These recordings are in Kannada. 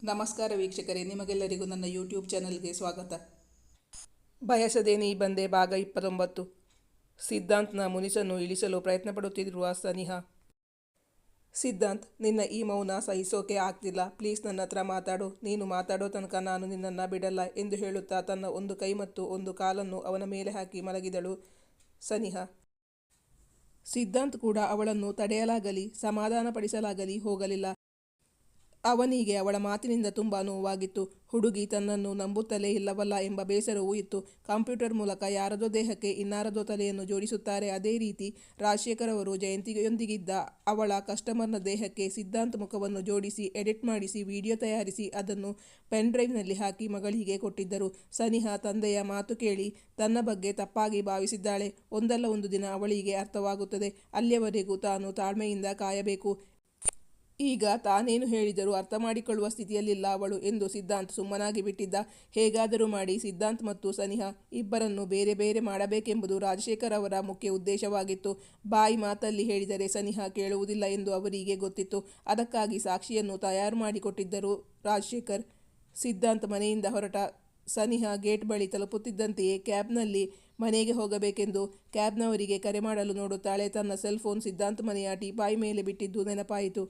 ನಮಸ್ಕಾರ ವೀಕ್ಷಕರೇ, ನಿಮಗೆಲ್ಲರಿಗೂ ನನ್ನ ಯೂಟ್ಯೂಬ್ ಚಾನಲ್ಗೆ ಸ್ವಾಗತ. ಬಯಸದೆ ನೀ ಬಂದೆ ಭಾಗ 29. ಸಿದ್ಧಾಂತ್ನ ಮುನಿಸನ್ನು ಇಳಿಸಲು ಪ್ರಯತ್ನಪಡುತ್ತಿರುವ ಸನಿಹಾ. ಸಿದ್ಧಾಂತ್, ನಿನ್ನ ಈ ಮೌನ ಸಹಿಸೋಕೆ ಆಗ್ತಿಲ್ಲ. ಪ್ಲೀಸ್ ನನ್ನ ಹತ್ರ ಮಾತಾಡು. ನೀನು ಮಾತಾಡೋ ತನಕ ನಾನು ನಿನ್ನನ್ನು ಬಿಡಲ್ಲ ಎಂದು ಹೇಳುತ್ತಾ ತನ್ನ ಒಂದು ಕೈ ಮತ್ತು ಒಂದು ಕಾಲನ್ನು ಅವನ ಮೇಲೆ ಹಾಕಿ ಮಲಗಿದಳು ಸನಿಹಾ. ಸಿದ್ಧಾಂತ್ ಕೂಡ ಅವಳನ್ನು ತಡೆಯಲಾಗಲಿ ಸಮಾಧಾನಪಡಿಸಲಾಗಲಿ ಹೋಗಲಿಲ್ಲ. ಅವನಿಗೆ ಅವಳ ಮಾತಿನಿಂದ ತುಂಬ ನೋವಾಗಿತ್ತು. ಹುಡುಗಿ ತನ್ನನ್ನು ನಂಬುತ್ತಲೇ ಇಲ್ಲವಲ್ಲ ಎಂಬ ಬೇಸರವೂ ಇತ್ತು. ಕಂಪ್ಯೂಟರ್ ಮೂಲಕ ಯಾರದೋ ದೇಹಕ್ಕೆ ಇನ್ನಾರದೋ ತಲೆಯನ್ನು ಜೋಡಿಸುತ್ತಾರೆ. ಅದೇ ರೀತಿ ರಾಜಶೇಖರ್ ಅವರು ಜಯಂತಿಯೊಂದಿಗಿದ್ದ ಅವಳ ಕಸ್ಟಮರ್ನ ದೇಹಕ್ಕೆ ಸಿದ್ಧಾಂತ್ ಮುಖವನ್ನು ಜೋಡಿಸಿ ಎಡಿಟ್ ಮಾಡಿಸಿ ವಿಡಿಯೋ ತಯಾರಿಸಿ ಅದನ್ನು ಪೆನ್ ಡ್ರೈವ್ನಲ್ಲಿ ಹಾಕಿ ಮಗಳಿಗೆ ಕೊಟ್ಟಿದ್ದರು. ಸನಿಹಾ ತಂದೆಯ ಮಾತು ಕೇಳಿ ತನ್ನ ಬಗ್ಗೆ ತಪ್ಪಾಗಿ ಭಾವಿಸಿದ್ದಾಳೆ. ಒಂದಲ್ಲ ಒಂದು ದಿನ ಅವಳಿಗೆ ಅರ್ಥವಾಗುತ್ತದೆ. ಅಲ್ಲಿಯವರೆಗೂ ತಾನು ತಾಳ್ಮೆಯಿಂದ ಕಾಯಬೇಕು. ಈಗ ತಾನೇನು ಹೇಳಿದರೂ ಅರ್ಥ ಮಾಡಿಕೊಳ್ಳುವ ಸ್ಥಿತಿಯಲ್ಲಿಲ್ಲ ಅವಳು ಎಂದು ಸಿದ್ಧಾಂತ್ ಸುಮ್ಮನಾಗಿ ಬಿಟ್ಟಿದ್ದ. ಹೇಗಾದರೂ ಮಾಡಿ ಸಿದ್ಧಾಂತ್ ಮತ್ತು ಸನಿಹಾ ಇಬ್ಬರನ್ನು ಬೇರೆ ಬೇರೆ ಮಾಡಬೇಕೆಂಬುದು ರಾಜಶೇಖರ್ ಅವರ ಮುಖ್ಯ ಉದ್ದೇಶವಾಗಿತ್ತು. ಬಾಯಿ ಮಾತಲ್ಲಿ ಹೇಳಿದರೆ ಸನಿಹಾ ಕೇಳುವುದಿಲ್ಲ ಎಂದು ಅವರಿಗೆ ಗೊತ್ತಿತ್ತು. ಅದಕ್ಕಾಗಿ ಸಾಕ್ಷಿಯನ್ನು ತಯಾರು ಮಾಡಿಕೊಟ್ಟಿದ್ದರು ರಾಜಶೇಖರ್. ಸಿದ್ಧಾಂತ್ ಮನೆಯಿಂದ ಹೊರಟ ಸನಿಹಾ ಗೇಟ್ ಬಳಿ ತಲುಪುತ್ತಿದ್ದಂತೆಯೇ ಕ್ಯಾಬ್ನಲ್ಲಿ ಮನೆಗೆ ಹೋಗಬೇಕೆಂದು ಕ್ಯಾಬ್ನವರಿಗೆ ಕರೆ ಮಾಡಲು ನೋಡುತ್ತಾಳೆ. ತನ್ನ ಸೆಲ್ ಫೋನ್ ಸಿದ್ಧಾಂತ್ ಮನೆಯ ಟೀಪಾಯಿ ಮೇಲೆ ಬಿಟ್ಟಿದ್ದು ನೆನಪಾಯಿತು.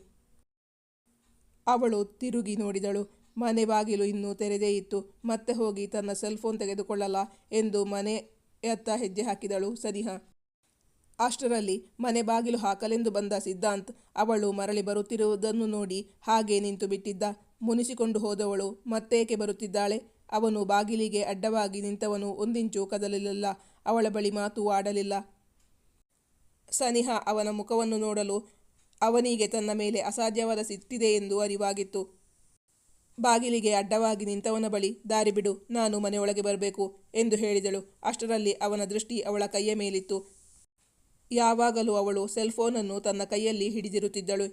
ಅವಳು ತಿರುಗಿ ನೋಡಿದಳು. ಮನೆ ಬಾಗಿಲು ಇನ್ನೂ ತೆರೆದೇ ಇತ್ತು. ಮತ್ತೆ ಹೋಗಿ ತನ್ನ ಸೆಲ್ ಫೋನ್ ತೆಗೆದುಕೊಳ್ಳಲ್ಲ ಎಂದು ಮನೆಯತ್ತ ಹೆಜ್ಜೆ ಹಾಕಿದಳು ಸನಿಹಾ. ಅಷ್ಟರಲ್ಲಿ ಮನೆ ಬಾಗಿಲು ಹಾಕಲೆಂದು ಬಂದ ಸಿದ್ಧಾಂತ್ ಅವಳು ಮರಳಿ ಬರುತ್ತಿರುವುದನ್ನು ನೋಡಿ ಹಾಗೆ ನಿಂತು ಬಿಟ್ಟಿದ್ದ. ಮುನಿಸಿಕೊಂಡು ಹೋದವಳು ಮತ್ತೇಕೆ ಬರುತ್ತಿದ್ದಾಳೆ? ಅವನು ಬಾಗಿಲಿಗೆ ಅಡ್ಡವಾಗಿ ನಿಂತವನು ಒಂದಿಂಚು ಕದಲಿಲ್ಲ. ಅವಳ ಬಳಿ ಮಾತು ಆಡಲಿಲ್ಲ. ಸನಿಹಾ ಅವನ ಮುಖವನ್ನು ನೋಡಲು ಅವನಿಗೆ ತನ್ನ ಮೇಲೆ ಅಸಾಧ್ಯವಾದ ಸಿಟ್ಟಿದೆ ಎಂದು ಅರಿವಾಗಿತ್ತು. ಬಾಗಿಲಿಗೆ ಅಡ್ಡವಾಗಿ ನಿಂತವನ ಬಳಿ ದಾರಿ ಬಿಡು, ನಾನು ಮನೆಯೊಳಗೆ ಬರಬೇಕು ಎಂದು ಹೇಳಿದಳು. ಅಷ್ಟರಲ್ಲಿ ಅವನ ದೃಷ್ಟಿ ಅವಳ ಕೈಯ ಮೇಲಿತ್ತು. ಯಾವಾಗಲೂ ಅವಳು ಸೆಲ್ ಫೋನನ್ನು ತನ್ನ ಕೈಯಲ್ಲಿ ಹಿಡಿದಿರುತ್ತಿದ್ದಳು.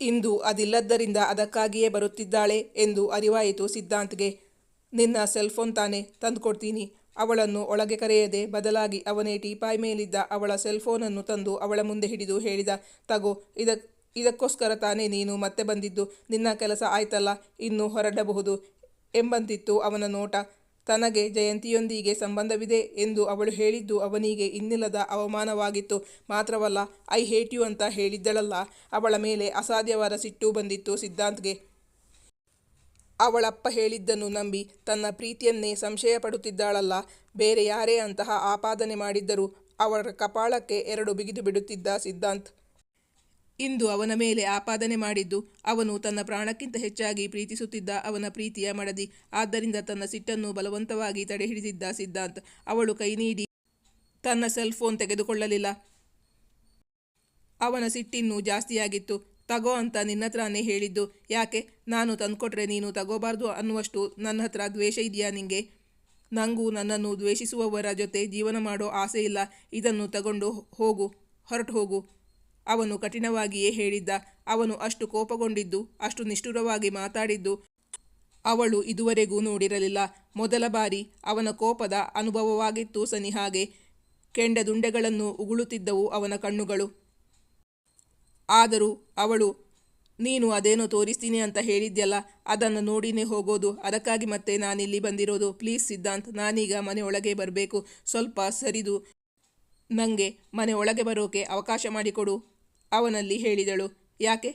ಇಂದು ಅದಿಲ್ಲದ್ದರಿಂದ ಅದಕ್ಕಾಗಿಯೇ ಬರುತ್ತಿದ್ದಾಳೆ ಎಂದು ಅರಿವಾಯಿತು ಸಿದ್ಧಾಂತ್ಗೆ. ನಿನ್ನ ಸೆಲ್ ಫೋನ್ ತಾನೇ, ತಂದುಕೊಡ್ತೀನಿ. ಅವಳನ್ನು ಒಳಗೆ ಕರೆಯದೆ ಬದಲಾಗಿ ಅವನೇ ಟೀಪಾಯ್ ಮೇಲಿದ್ದ ಅವಳ ಸೆಲ್ ಫೋನನ್ನು ತಂದು ಅವಳ ಮುಂದೆ ಹಿಡಿದು ಹೇಳಿದ, ತಗೋ, ಇದಕ್ಕೋಸ್ಕರ ತಾನೇ ನೀನು ಮತ್ತೆ ಬಂದಿದ್ದು. ನಿನ್ನ ಕೆಲಸ ಆಯ್ತಲ್ಲ, ಇನ್ನು ಹೊರಡಬಹುದು ಎಂಬಂತಿತ್ತು ಅವನ ನೋಟ. ತನಗೆ ಜಯಂತಿಯೊಂದಿಗೆ ಸಂಬಂಧವಿದೆ ಎಂದು ಅವಳು ಹೇಳಿದ್ದು ಅವನಿಗೆ ಇನ್ನಿಲ್ಲದ ಅವಮಾನವಾಗಿತ್ತು. ಮಾತ್ರವಲ್ಲ, ಐ ಹೇಟ್ ಯು ಅಂತ ಹೇಳಿದ್ದಳಲ್ಲ, ಅವಳ ಮೇಲೆ ಅಸಾಧ್ಯವಾದ ಸಿಟ್ಟು ಬಂದಿತ್ತು ಸಿದ್ಧಾಂತ್ಗೆ. ಅವಳಪ್ಪ ಹೇಳಿದ್ದನ್ನು ನಂಬಿ ತನ್ನ ಪ್ರೀತಿಯನ್ನೇ ಸಂಶಯ ಪಡುತ್ತಿದ್ದಾಳಲ್ಲ. ಬೇರೆ ಯಾರೇ ಅಂತಹ ಆಪಾದನೆ ಮಾಡಿದ್ದರೂ ಅವಳ ಕಪಾಳಕ್ಕೆ ಎರಡು ಬಿಗಿದು ಬಿಡುತ್ತಿದ್ದ ಸಿದ್ಧಾಂತ್. ಇಂದು ಅವನ ಮೇಲೆ ಆಪಾದನೆ ಮಾಡಿದ್ದು ಅವನು ತನ್ನ ಪ್ರಾಣಕ್ಕಿಂತ ಹೆಚ್ಚಾಗಿ ಪ್ರೀತಿಸುತ್ತಿದ್ದ ಅವನ ಪ್ರೀತಿಯ ಮಡದಿ. ಆದ್ದರಿಂದ ತನ್ನ ಸಿಟ್ಟನ್ನು ಬಲವಂತವಾಗಿ ತಡೆಹಿಡಿದಿದ್ದ ಸಿದ್ಧಾಂತ್. ಅವಳು ಕೈ ನೀಡಿ ತನ್ನ ಸೆಲ್ ಫೋನ್ ತೆಗೆದುಕೊಳ್ಳಲಿಲ್ಲ. ಅವನ ಸಿಟ್ಟಿನ್ನೂ ಜಾಸ್ತಿಯಾಗಿತ್ತು. ತಗೋ ಅಂತ ನಿನ್ನತ್ರನೇ ಹೇಳಿದ್ದು. ಯಾಕೆ? ನಾನು ತಂದುಕೊಟ್ರೆ ನೀನು ತಗೋಬಾರ್ದು ಅನ್ನುವಷ್ಟು ನನ್ನ ಹತ್ರ ದ್ವೇಷ ಇದೆಯಾ ನಿಂಗೆ? ನನಗೂ ನನ್ನನ್ನು ದ್ವೇಷಿಸುವವರ ಜೊತೆ ಜೀವನ ಮಾಡೋ ಆಸೆ ಇಲ್ಲ. ಇದನ್ನು ತಗೊಂಡು ಹೋಗು, ಹೊರಟು ಹೋಗು. ಅವನು ಕಠಿಣವಾಗಿಯೇ ಹೇಳಿದ್ದ. ಅವನು ಅಷ್ಟು ಕೋಪಗೊಂಡಿದ್ದು, ಅಷ್ಟು ನಿಷ್ಠುರವಾಗಿ ಮಾತಾಡಿದ್ದು ಅವಳು ಇದುವರೆಗೂ ನೋಡಿರಲಿಲ್ಲ. ಮೊದಲ ಬಾರಿ ಅವನ ಕೋಪದ ಅನುಭವವಾಗಿತ್ತು ಸನಿಹಾಗೆ. ಕೆಂಡದುಂಡೆಗಳನ್ನು ಉಗುಳುತ್ತಿದ್ದವು ಅವನ ಕಣ್ಣುಗಳು. ಆದರೂ ಅವಳು, ನೀನು ಅದೇನೋ ತೋರಿಸ್ತೀನಿ ಅಂತ ಹೇಳಿದ್ಯಲ್ಲ, ಅದನ್ನು ನೋಡಿನೇ ಹೋಗೋದು. ಅದಕ್ಕಾಗಿ ಮತ್ತೆ ನಾನಿಲ್ಲಿ ಬಂದಿರೋದು. ಪ್ಲೀಸ್ ಸಿದ್ಧಾಂತ್, ನಾನೀಗ ಮನೆ ಒಳಗೆ ಬರಬೇಕು. ಸ್ವಲ್ಪ ಸರಿದು ನನಗೆ ಮನೆ ಒಳಗೆ ಬರೋಕೆ ಅವಕಾಶ ಮಾಡಿಕೊಡು ಅವನಲ್ಲಿ ಹೇಳಿದಳು. ಯಾಕೆ?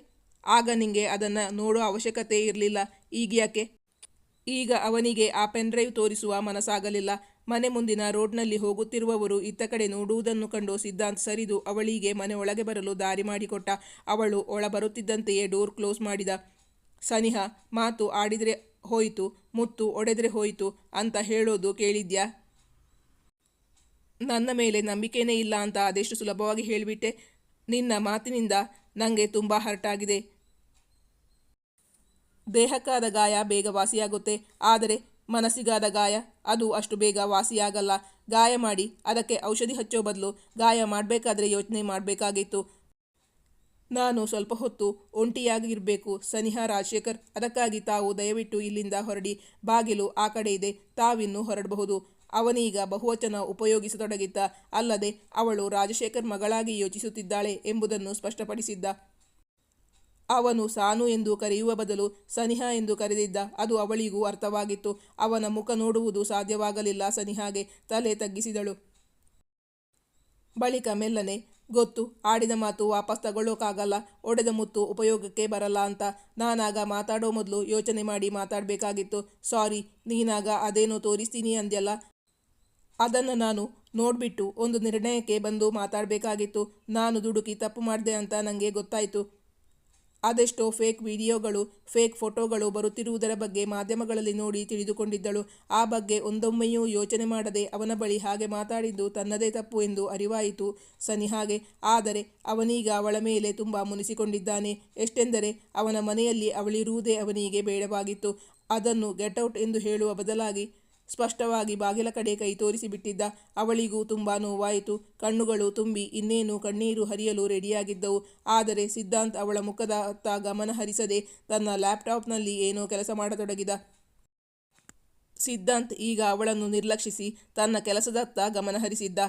ಆಗ ನಿಂಗೆ ಅದನ್ನು ನೋಡೋ ಅವಶ್ಯಕತೆ ಇರಲಿಲ್ಲ. ಈಗ್ಯಾಕೆ? ಈಗ ಅವನಿಗೆ ಆ ಪೆನ್ ಡ್ರೈವ್ ತೋರಿಸುವ ಮನಸ್ಸಾಗಲಿಲ್ಲ. ಮನೆ ಮುಂದಿನ ರೋಡ್ನಲ್ಲಿ ಹೋಗುತ್ತಿರುವವರು ಇತ್ತ ಕಡೆ ನೋಡುವುದನ್ನು ಕಂಡು ಸಿದ್ಧಾಂತ್ ಸರಿದು ಅವಳಿಗೆ ಮನೆ ಒಳಗೆ ಬರಲು ದಾರಿ ಮಾಡಿಕೊಟ್ಟ. ಅವಳು ಒಳ ಬರುತ್ತಿದ್ದಂತೆಯೇ ಡೋರ್ ಕ್ಲೋಸ್ ಮಾಡಿದ. ಸನಿಹಾ, ಮಾತು ಆಡಿದರೆ ಹೋಯಿತು, ಮುತ್ತು ಒಡೆದ್ರೆ ಹೋಯಿತು ಅಂತ ಹೇಳೋದು ಕೇಳಿದ್ಯಾ? ನನ್ನ ಮೇಲೆ ನಂಬಿಕೆನೇ ಇಲ್ಲ ಅಂತ ಅದೆಷ್ಟು ಸುಲಭವಾಗಿ ಹೇಳಿಬಿಟ್ಟೆ. ನಿನ್ನ ಮಾತಿನಿಂದ ನನಗೆ ತುಂಬ ಹರ್ಟ್ ಆಗಿದೆ. ದೇಹಕ್ಕಾದ ಗಾಯ ಬೇಗ ವಾಸಿಯಾಗುತ್ತೆ, ಆದರೆ ಮನಸ್ಸಿಗಾದ ಗಾಯ ಅದು ಅಷ್ಟು ಬೇಗ ವಾಸಿಯಾಗಲ್ಲ. ಗಾಯ ಮಾಡಿ ಅದಕ್ಕೆ ಔಷಧಿ ಹಚ್ಚೋ ಬದಲು ಗಾಯ ಮಾಡಬೇಕಾದ್ರೆ ಯೋಚನೆ ಮಾಡಬೇಕಾಗಿತ್ತು. ನಾನು ಸ್ವಲ್ಪ ಹೊತ್ತು ಒಂಟಿಯಾಗಿರಬೇಕು ಸನಿಹಾ ರಾಜಶೇಖರ್. ಅದಕ್ಕಾಗಿ ತಾವು ದಯವಿಟ್ಟು ಇಲ್ಲಿಂದ ಹೊರಡಿ. ಬಾಗಿಲು ಆ ಕಡೆ ಇದೆ, ತಾವಿನ್ನೂ ಹೊರಡಬಹುದು. ಅವನೀಗ ಬಹುವಚನ ಉಪಯೋಗಿಸತೊಡಗಿದ್ದ. ಅಲ್ಲದೆ ಅವಳು ರಾಜಶೇಖರ್ ಮಗಳಾಗಿ ಯೋಚಿಸುತ್ತಿದ್ದಾಳೆ ಎಂಬುದನ್ನು ಸ್ಪಷ್ಟಪಡಿಸಿದ್ದ. ಅವನು ಸಾನು ಎಂದು ಕರೆಯುವ ಬದಲು ಸನಿಹಾ ಎಂದು ಕರೆದಿದ್ದ. ಅದು ಅವಳಿಗೂ ಅರ್ಥವಾಗಿತ್ತು. ಅವನ ಮುಖ ನೋಡುವುದು ಸಾಧ್ಯವಾಗಲಿಲ್ಲ. ಸನಿಹಾಗೆ ತಲೆ ತಗ್ಗಿಸಿದಳು. ಬಳಿಕ ಮೆಲ್ಲನೆ, ಗೊತ್ತು, ಆಡಿದ ಮಾತು ವಾಪಸ್ ತಗೊಳ್ಳೋಕ್ಕಾಗಲ್ಲ, ಒಡೆದ ಮುತ್ತು ಉಪಯೋಗಕ್ಕೆ ಬರಲ್ಲ ಅಂತ. ನಾನಾಗ ಮಾತಾಡೋ ಮೊದಲು ಯೋಚನೆ ಮಾಡಿ ಮಾತಾಡಬೇಕಾಗಿತ್ತು. ಸಾರಿ, ನೀನಾಗ ಅದೇನೋ ತೋರಿಸ್ತೀನಿ ಅಂದ್ಯಲ್ಲ, ಅದನ್ನು ನಾನು ನೋಡ್ಬಿಟ್ಟು ಒಂದು ನಿರ್ಣಯಕ್ಕೆ ಬಂದು ಮಾತಾಡಬೇಕಾಗಿತ್ತು. ನಾನು ದುಡುಕಿ ತಪ್ಪು ಮಾಡಿದೆ ಅಂತ ನನಗೆ ಗೊತ್ತಾಯಿತು. ಅದೆಷ್ಟೋ ಫೇಕ್ ವಿಡಿಯೋಗಳು, ಫೇಕ್ ಫೋಟೋಗಳು ಬರುತ್ತಿರುವುದರ ಬಗ್ಗೆ ಮಾಧ್ಯಮಗಳಲ್ಲಿ ನೋಡಿ ತಿಳಿದುಕೊಂಡಿದ್ದಳು. ಆ ಬಗ್ಗೆ ಒಂದೊಮ್ಮೆಯೂ ಯೋಚನೆ ಮಾಡದೆ ಅವನ ಬಳಿ ಹಾಗೆ ಮಾತಾಡಿದ್ದು ತನ್ನದೇ ತಪ್ಪು ಎಂದು ಅರಿವಾಯಿತು ಸನಿಹಾಗೆ. ಆದರೆ ಅವನೀಗ ಅವಳ ಮೇಲೆ ತುಂಬ ಮುನಿಸಿಕೊಂಡಿದ್ದಾನೆ. ಎಷ್ಟೆಂದರೆ ಅವನ ಮನೆಯಲ್ಲಿ ಅವಳಿರುವುದೇ ಅವನಿಗೆ ಬೇಡವಾಗಿತ್ತು. ಅದನ್ನು ಗೆಟ್ಔಟ್ ಎಂದು ಹೇಳುವ ಬದಲಾಗಿ ಸ್ಪಷ್ಟವಾಗಿ ಬಾಗಿಲ ಕಡೆ ಕೈ ತೋರಿಸಿಬಿಟ್ಟಿದ್ದ. ಅವಳಿಗೂ ತುಂಬ ನೋವಾಯಿತು. ಕಣ್ಣುಗಳು ತುಂಬಿ ಇನ್ನೇನು ಕಣ್ಣೀರು ಹರಿಯಲು ರೆಡಿಯಾಗಿದ್ದವು. ಆದರೆ ಸಿದ್ಧಾಂತ್ ಅವಳ ಮುಖದತ್ತ ಗಮನ ಹರಿಸದೆ ತನ್ನ ಲ್ಯಾಪ್ಟಾಪ್ನಲ್ಲಿ ಏನೋ ಕೆಲಸ ಮಾಡತೊಡಗಿದ. ಸಿದ್ಧಾಂತ್ ಈಗ ಅವಳನ್ನು ನಿರ್ಲಕ್ಷಿಸಿ ತನ್ನ ಕೆಲಸದತ್ತ ಗಮನ ಹರಿಸಿದ್ದ.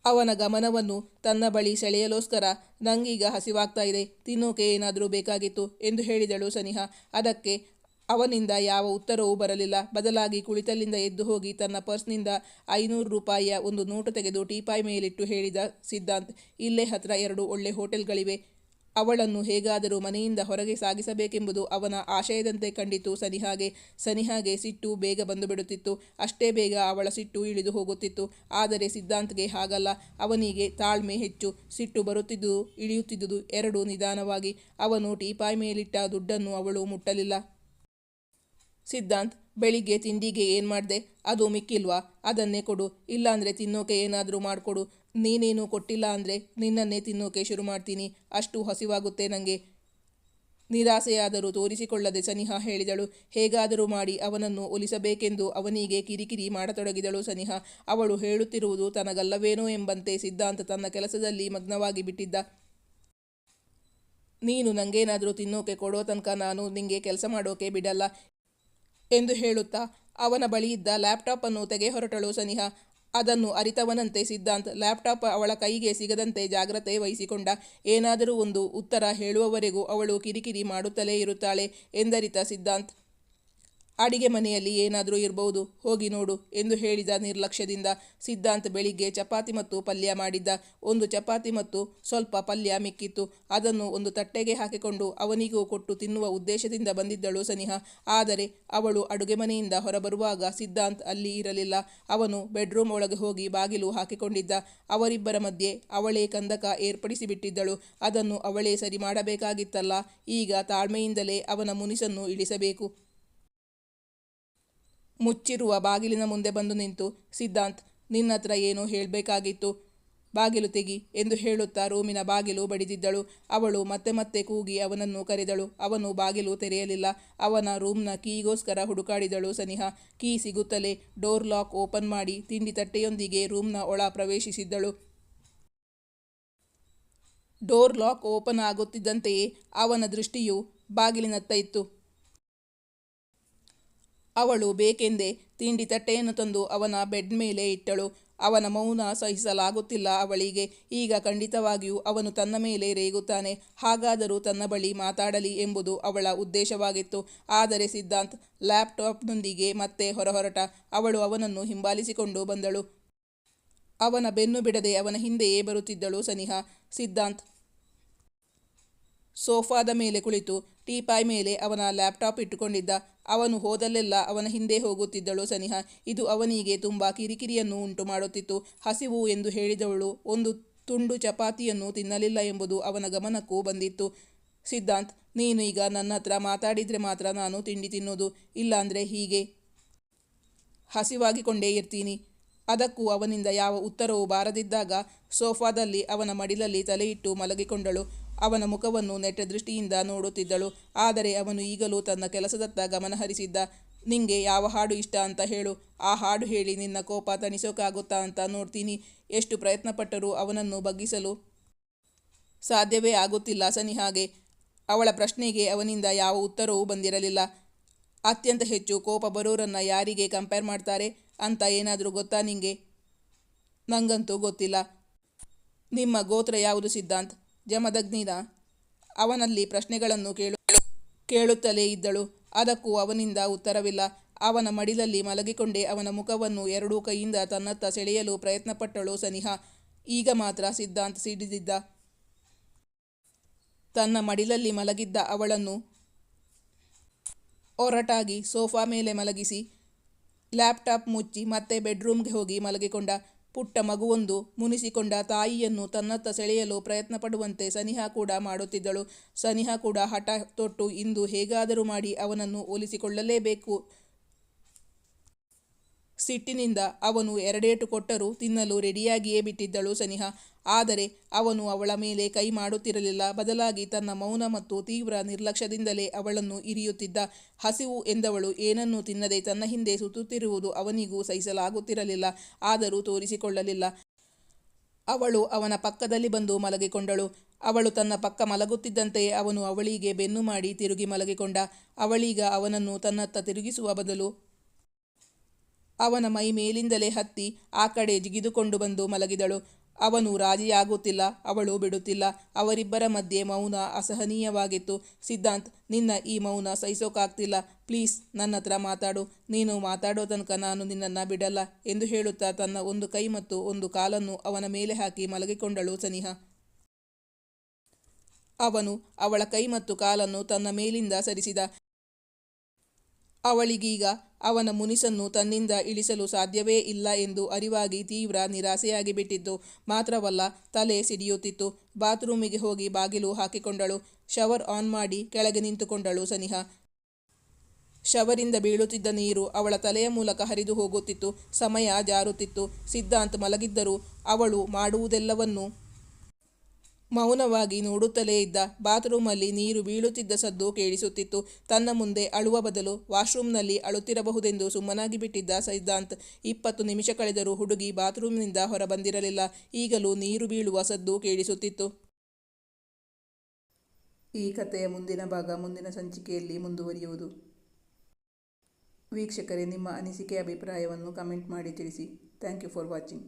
ಅವನ ಗಮನವನ್ನು ತನ್ನ ಬಳಿ ಸೆಳೆಯಲೋಸ್ಕರ, ನಂಗೀಗ ಹಸಿವಾಗ್ತಾ ಇದೆ, ತಿನ್ನೋಕೆ ಏನಾದರೂ ಬೇಕಾಗಿತ್ತು ಎಂದು ಹೇಳಿದಳು ಸನಿಹಾ. ಅದಕ್ಕೆ ಅವನಿಂದ ಯಾವ ಉತ್ತರವೂ ಬರಲಿಲ್ಲ. ಬದಲಾಗಿ ಕುಳಿತಲ್ಲಿಂದ ಎದ್ದು ಹೋಗಿ ತನ್ನ ಪರ್ಸ್ನಿಂದ 500 ರೂಪಾಯಿಯ ಒಂದು ನೋಟು ತೆಗೆದು ಟೀಪಾಯ್ ಮೇಲಿಟ್ಟು ಹೇಳಿದ ಸಿದ್ಧಾಂತ್, ಇಲ್ಲೇ ಹತ್ರ 2 ಒಳ್ಳೆ ಹೋಟೆಲ್ಗಳಿವೆ. ಅವಳನ್ನು ಹೇಗಾದರೂ ಮನೆಯಿಂದ ಹೊರಗೆ ಸಾಗಿಸಬೇಕೆಂಬುದು ಅವನ ಆಶಯದಂತೆ ಕಂಡಿತು ಸನಿಹಾಗೆ. ಸನಿಹಾಗೆ ಸಿಟ್ಟು ಬೇಗ ಬಂದುಬಿಡುತ್ತಿತ್ತು. ಅಷ್ಟೇ ಬೇಗ ಅವಳ ಸಿಟ್ಟು ಇಳಿದು ಹೋಗುತ್ತಿತ್ತು. ಆದರೆ ಸಿದ್ಧಾಂತ್ಗೆ ಹಾಗಲ್ಲ. ಅವನಿಗೆ ತಾಳ್ಮೆ ಹೆಚ್ಚು. ಸಿಟ್ಟು ಬರುತ್ತಿದ್ದುದು, ಇಳಿಯುತ್ತಿದ್ದುದು ಎರಡೂ ನಿಧಾನವಾಗಿ. ಅವನು ಟೀಪಾಯ್ ಮೇಲಿಟ್ಟ ದುಡ್ಡನ್ನು ಅವಳು ಮುಟ್ಟಲಿಲ್ಲ. ಸಿದ್ಧಾಂತ್, ಬೆಳಿಗ್ಗೆ ತಿಂಡಿಗೆ ಏನು ಮಾಡಿದೆ? ಅದು ಮಿಕ್ಕಿಲ್ವಾ? ಅದನ್ನೇ ಕೊಡು. ಇಲ್ಲಾಂದರೆ ತಿನ್ನೋಕೆ ಏನಾದರೂ ಮಾಡಿಕೊಡು. ನೀನೇನು ಕೊಟ್ಟಿಲ್ಲ ಅಂದರೆ ನಿನ್ನನ್ನೇ ತಿನ್ನೋಕೆ ಶುರು ಮಾಡ್ತೀನಿ. ಅಷ್ಟು ಹಸಿವಾಗುತ್ತೆ ನನಗೆ. ನಿರಾಸೆಯಾದರೂ ತೋರಿಸಿಕೊಳ್ಳದೆ ಸನಿಹಾ ಹೇಳಿದಳು. ಹೇಗಾದರೂ ಮಾಡಿ ಅವನನ್ನು ಒಲಿಸಬೇಕೆಂದು ಅವನಿಗೆ ಕಿರಿಕಿರಿ ಮಾಡತೊಡಗಿದಳು ಸನಿಹಾ. ಅವಳು ಹೇಳುತ್ತಿರುವುದು ತನಗಲ್ಲವೇನೋ ಎಂಬಂತೆ ಸಿದ್ಧಾಂತ್ ತನ್ನ ಕೆಲಸದಲ್ಲಿ ಮಗ್ನವಾಗಿ ಬಿಟ್ಟಿದ್ದ. ನೀನು ನಂಗೇನಾದರೂ ತಿನ್ನೋಕೆ ಕೊಡೋ ತನಕ ನಾನು ನಿಂಗೆ ಕೆಲಸ ಮಾಡೋಕೆ ಬಿಡಲ್ಲ ಎಂದು ಹೇಳುತ್ತಾ ಅವನ ಬಳಿಯಿದ್ದ ಲ್ಯಾಪ್ಟಾಪನ್ನು ತೆಗೆ ಹೊರಟಳು ಸನಿಹಾ. ಅದನ್ನು ಅರಿತವನಂತೆ ಸಿದ್ಧಾಂತ್ ಲ್ಯಾಪ್ಟಾಪ್ ಅವಳ ಕೈಗೆ ಸಿಗದಂತೆ ಜಾಗ್ರತೆ ವಹಿಸಿಕೊಂಡ. ಏನಾದರೂ ಒಂದು ಉತ್ತರ ಹೇಳುವವರೆಗೂ ಅವಳು ಕಿರಿಕಿರಿ ಮಾಡುತ್ತಲೇ ಇರುತ್ತಾಳೆ ಎಂದರಿತ ಸಿದ್ಧಾಂತ್, ಅಡಿಗೆ ಮನೆಯಲ್ಲಿ ಏನಾದರೂ ಇರಬಹುದು, ಹೋಗಿ ನೋಡು ಎಂದು ಹೇಳಿದ ನಿರ್ಲಕ್ಷ್ಯದಿಂದ. ಸಿದ್ಧಾಂತ್ ಬೆಳಿಗ್ಗೆ ಚಪಾತಿ ಮತ್ತು ಪಲ್ಯ ಮಾಡಿದ್ದ. ಒಂದು ಚಪಾತಿ ಮತ್ತು ಸ್ವಲ್ಪ ಪಲ್ಯ ಮಿಕ್ಕಿತ್ತು. ಅದನ್ನು ಒಂದು ತಟ್ಟೆಗೆ ಹಾಕಿಕೊಂಡು ಅವನಿಗೂ ಕೊಟ್ಟು ತಿನ್ನುವ ಉದ್ದೇಶದಿಂದ ಬಂದಿದ್ದಳು ಸನಿಹಾ. ಆದರೆ ಅವಳು ಅಡುಗೆ ಮನೆಯಿಂದ ಹೊರಬರುವಾಗ ಸಿದ್ಧಾಂತ್ ಅಲ್ಲಿ ಇರಲಿಲ್ಲ. ಅವನು ಬೆಡ್ರೂಮ್ ಒಳಗೆ ಹೋಗಿ ಬಾಗಿಲು ಹಾಕಿಕೊಂಡಿದ್ದ. ಅವರಿಬ್ಬರ ಮಧ್ಯೆ ಅವಳೇ ಕಂದಕ ಏರ್ಪಡಿಸಿಬಿಟ್ಟಿದ್ದಳು. ಅದನ್ನು ಅವಳೇ ಸರಿ ಮಾಡಬೇಕಾಗಿತ್ತಲ್ಲ. ಈಗ ತಾಳ್ಮೆಯಿಂದಲೇ ಅವನ ಮುನಿಸನ್ನು ಇಳಿಸಬೇಕು. ಮುಚ್ಚಿರುವ ಬಾಗಿಲಿನ ಮುಂದೆ ಬಂದು ನಿಂತು, ಸಿದ್ಧಾಂತ್, ನಿನ್ನತ್ರ ಏನೋ ಹೇಳಬೇಕಾಗಿತ್ತು, ಬಾಗಿಲು ತೆಗಿ ಎಂದು ಹೇಳುತ್ತಾ ರೂಮಿನ ಬಾಗಿಲು ಬಡಿದಿದ್ದಳು. ಅವಳು ಮತ್ತೆ ಮತ್ತೆ ಕೂಗಿ ಅವನನ್ನು ಕರೆದಳು. ಅವನು ಬಾಗಿಲು ತೆರೆಯಲಿಲ್ಲ. ಅವನ ರೂಮ್ನ ಕೀಗೋಸ್ಕರ ಹುಡುಕಾಡಿದಳು Saniha. Key ಸಿಗುತ್ತಲೇ door lock open ಮಾಡಿ ತಿಂಡಿ ತಟ್ಟೆಯೊಂದಿಗೆ ರೂಮ್ನ ಒಳ ಪ್ರವೇಶಿಸಿದ್ದಳು. ಡೋರ್ ಲಾಕ್ ಓಪನ್ ಆಗುತ್ತಿದ್ದಂತೆಯೇ ಅವನ ದೃಷ್ಟಿಯು ಬಾಗಿಲಿನತ್ತ ಇತ್ತು. ಅವಳು ಬೇಕೆಂದೇ ತಿಂಡಿ ತಟ್ಟೆಯನ್ನು ತಂದು ಅವನ ಬೆಡ್ ಮೇಲೆ ಇಟ್ಟಳು. ಅವನ ಮೌನ ಸಹಿಸಲಾಗುತ್ತಿಲ್ಲ ಅವಳಿಗೆ. ಈಗ ಖಂಡಿತವಾಗಿಯೂ ಅವನು ತನ್ನ ಮೇಲೆ ರೇಗುತ್ತಾನೆ. ಹಾಗಾದರೂ ತನ್ನ ಬಳಿ ಮಾತಾಡಲಿ ಎಂಬುದು ಅವಳ ಉದ್ದೇಶವಾಗಿತ್ತು. ಆದರೆ ಸಿದ್ಧಾಂತ್ ಲ್ಯಾಪ್ಟಾಪ್ನೊಂದಿಗೆ ಮತ್ತೆ ಹೊರಹೊರಟ. ಅವಳು ಅವನನ್ನು ಹಿಂಬಾಲಿಸಿಕೊಂಡು ಬಂದಳು. ಅವನ ಬೆನ್ನು ಬಿಡದೆ ಅವನ ಹಿಂದೆಯೇ ಬರುತ್ತಿದ್ದಳು ಸನಿಹಾ. ಸಿದ್ಧಾಂತ್ ಸೋಫಾದ ಮೇಲೆ ಕುಳಿತು ಟೀಪಾಯ್ ಮೇಲೆ ಅವನ ಲ್ಯಾಪ್ಟಾಪ್ ಇಟ್ಟುಕೊಂಡಿದ್ದ. ಅವನು ಹೋದಲ್ಲೆಲ್ಲ ಅವನ ಹಿಂದೆ ಹೋಗುತ್ತಿದ್ದಳು ಸನಿಹಾ. ಇದು ಅವನಿಗೆ ತುಂಬ ಕಿರಿಕಿರಿಯನ್ನು ಉಂಟು ಮಾಡುತ್ತಿತ್ತು. ಹಸಿವು ಎಂದು ಹೇಳಿದವಳು ಒಂದು ತುಂಡು ಚಪಾತಿಯನ್ನು ತಿನ್ನಲಿಲ್ಲ ಎಂಬುದು ಅವನ ಗಮನಕ್ಕೂ ಬಂದಿತ್ತು. ಸಿದ್ಧಾಂತ್, ನೀನು ಈಗ ನನ್ನ ಹತ್ರ ಮಾತಾಡಿದರೆ ಮಾತ್ರ ನಾನು ತಿಂಡಿ ತಿನ್ನೋದು, ಇಲ್ಲಾಂದರೆ ಹೀಗೆ ಹಸಿವಾಗಿಕೊಂಡೇ ಇರ್ತೀನಿ. ಅದಕ್ಕೂ ಅವನಿಂದ ಯಾವ ಉತ್ತರವೂ ಬಾರದಿದ್ದಾಗ ಸೋಫಾದಲ್ಲಿ ಅವನ ಮಡಿಲಲ್ಲಿ ತಲೆಯಿಟ್ಟು ಮಲಗಿಕೊಂಡಳು. ಅವನ ಮುಖವನ್ನು ನೆಟ್ಟ ದೃಷ್ಟಿಯಿಂದ ನೋಡುತ್ತಿದ್ದಳು. ಆದರೆ ಅವನು ಈಗಲೂ ತನ್ನ ಕೆಲಸದತ್ತ ಗಮನ ಹರಿಸಿದ್ದ. ನಿಂಗೆ ಯಾವ ಹಾಡು ಇಷ್ಟ ಅಂತ ಹೇಳು, ಆ ಹಾಡು ಹೇಳಿ ನಿನ್ನ ಕೋಪ ತಣಿಸೋಕ್ಕಾಗುತ್ತಾ ಅಂತ ನೋಡ್ತೀನಿ. ಎಷ್ಟು ಪ್ರಯತ್ನಪಟ್ಟರೂ ಅವನನ್ನು ಬಗ್ಗಿಸಲು ಸಾಧ್ಯವೇ ಆಗುತ್ತಿಲ್ಲ ಸನಿಹಾಗೆ. ಅವಳ ಪ್ರಶ್ನೆಗೆ ಅವನಿಂದ ಯಾವ ಉತ್ತರವೂ ಬಂದಿರಲಿಲ್ಲ. ಅತ್ಯಂತ ಹೆಚ್ಚು ಕೋಪ ಬರೋರನ್ನ ಯಾರಿಗೆ ಕಂಪೇರ್ ಮಾಡ್ತಾರೆ ಅಂತ ಏನಾದರೂ ಗೊತ್ತಾ ನಿಂಗೆ? ನಂಗಂತೂ ಗೊತ್ತಿಲ್ಲ. ನಿಮ್ಮ ಗೋತ್ರ ಯಾವುದು ಸಿದ್ಧಾಂತ್? ಜಮದಗ್ನಿನಾ? ಅವನಲ್ಲಿ ಪ್ರಶ್ನೆಗಳನ್ನು ಕೇಳುತ್ತಲೇ ಇದ್ದಳು. ಅದಕ್ಕೂ ಅವನಿಂದ ಉತ್ತರವಿಲ್ಲ. ಅವನ ಮಡಿಲಲ್ಲಿ ಮಲಗಿಕೊಂಡೇ ಅವನ ಮುಖವನ್ನು ಎರಡೂ ಕೈಯಿಂದ ತನ್ನತ್ತ ಸೆಳೆಯಲು ಪ್ರಯತ್ನಪಟ್ಟಳು ಸನಿಹಾ. ಈಗ ಮಾತ್ರ ಸಿದ್ಧಾಂತ್ ಸಿಡಿದಿದ್ದ. ತನ್ನ ಮಡಿಲಲ್ಲಿ ಮಲಗಿದ್ದ ಅವಳನ್ನು ಒರಟಾಗಿ ಸೋಫಾ ಮೇಲೆ ಮಲಗಿಸಿ ಲ್ಯಾಪ್ಟಾಪ್ ಮುಚ್ಚಿ ಮತ್ತೆ ಬೆಡ್ರೂಮ್ಗೆ ಹೋಗಿ ಮಲಗಿಕೊಂಡ. ಪುಟ್ಟ ಮಗುವೊಂದು ಮುನಿಸಿಕೊಂಡ ತಾಯಿಯನ್ನು ತನ್ನತ್ತ ಸೆಳೆಯಲು ಪ್ರಯತ್ನಪಡುವಂತೆ ಸನಿಹಾ ಕೂಡ ಮಾಡುತ್ತಿದ್ದಳು. ಸನಿಹಾ ಕೂಡ ಹಠ ತೊಟ್ಟು ಇಂದು ಹೇಗಾದರೂ ಮಾಡಿ ಅವನನ್ನು ಒಲಿಸಿಕೊಳ್ಳಲೇಬೇಕು. ಸಿಟ್ಟಿನಿಂದ ಅವನು ಎರಡೇಟು ಕೊಟ್ಟರೂ ತಿನ್ನಲು ರೆಡಿಯಾಗಿಯೇ ಬಿಟ್ಟಿದ್ದಳು ಸನಿಹಾ. ಆದರೆ ಅವನು ಅವಳ ಮೇಲೆ ಕೈ ಮಾಡುತ್ತಿರಲಿಲ್ಲ. ಬದಲಾಗಿ ತನ್ನ ಮೌನ ಮತ್ತು ತೀವ್ರ ನಿರ್ಲಕ್ಷ್ಯದಿಂದಲೇ ಅವಳನ್ನು ಇರಿಯುತ್ತಿದ್ದ. ಹಸಿವು ಎಂದವಳು ಏನನ್ನೂ ತಿನ್ನದೆ ತನ್ನ ಹಿಂದೆ ಸುತ್ತುತ್ತಿರುವುದು ಅವನಿಗೂ ಸಹಿಸಲಾಗುತ್ತಿರಲಿಲ್ಲ. ಆದರೂ ತೋರಿಸಿಕೊಳ್ಳಲಿಲ್ಲ. ಅವಳು ಅವನ ಪಕ್ಕದಲ್ಲಿ ಬಂದು ಮಲಗಿಕೊಂಡಳು. ಅವಳು ತನ್ನ ಪಕ್ಕ ಮಲಗುತ್ತಿದ್ದಂತೆಯೇ ಅವನು ಅವಳಿಗೆ ಬೆನ್ನು ಮಾಡಿ ತಿರುಗಿ ಮಲಗಿಕೊಂಡ. ಅವಳೀಗ ಅವನನ್ನು ತನ್ನತ್ತ ತಿರುಗಿಸುವ ಬದಲು ಅವನ ಮೈ ಮೇಲಿಂದಲೇ ಹತ್ತಿ ಆ ಕಡೆ ಜಿಗಿದುಕೊಂಡು ಬಂದು ಮಲಗಿದಳು. ಅವನು ರಾಜಿಯಾಗುತ್ತಿಲ್ಲ, ಅವಳು ಬಿಡುತ್ತಿಲ್ಲ. ಅವರಿಬ್ಬರ ಮಧ್ಯೆ ಮೌನ ಅಸಹನೀಯವಾಗಿತ್ತು. ಸಿದ್ಧಾಂತ್, ನಿನ್ನ ಈ ಮೌನ ಸಹಿಸೋಕಾಗ್ತಿಲ್ಲ. ಪ್ಲೀಸ್ ನನ್ನತ್ರ ಮಾತಾಡು. ನೀನು ಮಾತಾಡೋ ತನಕ ನಾನು ನಿನ್ನನ್ನು ಬಿಡಲ್ಲ ಎಂದು ಹೇಳುತ್ತಾ ತನ್ನ ಒಂದು ಕೈ ಮತ್ತು ಒಂದು ಕಾಲನ್ನು ಅವನ ಮೇಲೆ ಹಾಕಿ ಮಲಗಿಕೊಂಡಳು ಸನಿಹಾ. ಅವನು ಅವಳ ಕೈ ಮತ್ತು ಕಾಲನ್ನು ತನ್ನ ಮೇಲಿಂದ ಸರಿಸಿದ. ಅವಳಿಗೀಗ ಅವನ ಮುನಿಸನ್ನು ತನ್ನಿಂದ ಇಳಿಸಲು ಸಾಧ್ಯವೇ ಇಲ್ಲ ಎಂದು ಅರಿವಾಗಿ ತೀವ್ರ ನಿರಾಸೆಯಾಗಿ ಬಿಟ್ಟಿತ್ತು. ಮಾತ್ರವಲ್ಲ, ತಲೆ ಸಿಡಿಯುತ್ತಿತ್ತು. ಬಾತ್ರೂಮಿಗೆ ಹೋಗಿ ಬಾಗಿಲು ಹಾಕಿಕೊಂಡಳು. ಶವರ್ ಆನ್ ಮಾಡಿ ಕೆಳಗೆ ನಿಂತುಕೊಂಡಳು ಸನಿಹಾ. ಶವರಿಂದ ಬೀಳುತ್ತಿದ್ದ ನೀರು ಅವಳ ತಲೆಯ ಮೂಲಕ ಹರಿದು ಹೋಗುತ್ತಿತ್ತು. ಸಮಯ ಜಾರುತ್ತಿತ್ತು. ಸಿದ್ಧಾಂತ್ ಮಲಗಿದ್ದರೂ ಅವಳು ಮಾಡುವುದೆಲ್ಲವನ್ನೂ ಮೌನವಾಗಿ ನೋಡುತ್ತಲೇ ಇದ್ದ. ಬಾತ್ರೂಮಲ್ಲಿ ನೀರು ಬೀಳುತ್ತಿದ್ದ ಸದ್ದು ಕೇಳಿಸುತ್ತಿತ್ತು. ತನ್ನ ಮುಂದೆ ಅಳುವ ಬದಲು ವಾಶ್ರೂಮ್ನಲ್ಲಿ ಅಳುತ್ತಿರಬಹುದೆಂದು ಸುಮ್ಮನಾಗಿ ಬಿಟ್ಟಿದ್ದ ಸಿದ್ಧಾಂತ್. 20 ನಿಮಿಷ ಕಳೆದರೂ ಹುಡುಗಿ ಬಾತ್ರೂಮ್ನಿಂದ ಹೊರಬಂದಿರಲಿಲ್ಲ. ಈಗಲೂ ನೀರು ಬೀಳುವ ಸದ್ದು ಕೇಳಿಸುತ್ತಿತ್ತು. ಈ ಕಥೆಯ ಮುಂದಿನ ಭಾಗ ಮುಂದಿನ ಸಂಚಿಕೆಯಲ್ಲಿ ಮುಂದುವರಿಯುವುದು. ವೀಕ್ಷಕರೇ, ನಿಮ್ಮ ಅನಿಸಿಕೆ ಅಭಿಪ್ರಾಯವನ್ನು ಕಮೆಂಟ್ ಮಾಡಿ ತಿಳಿಸಿ. Thank you for watching.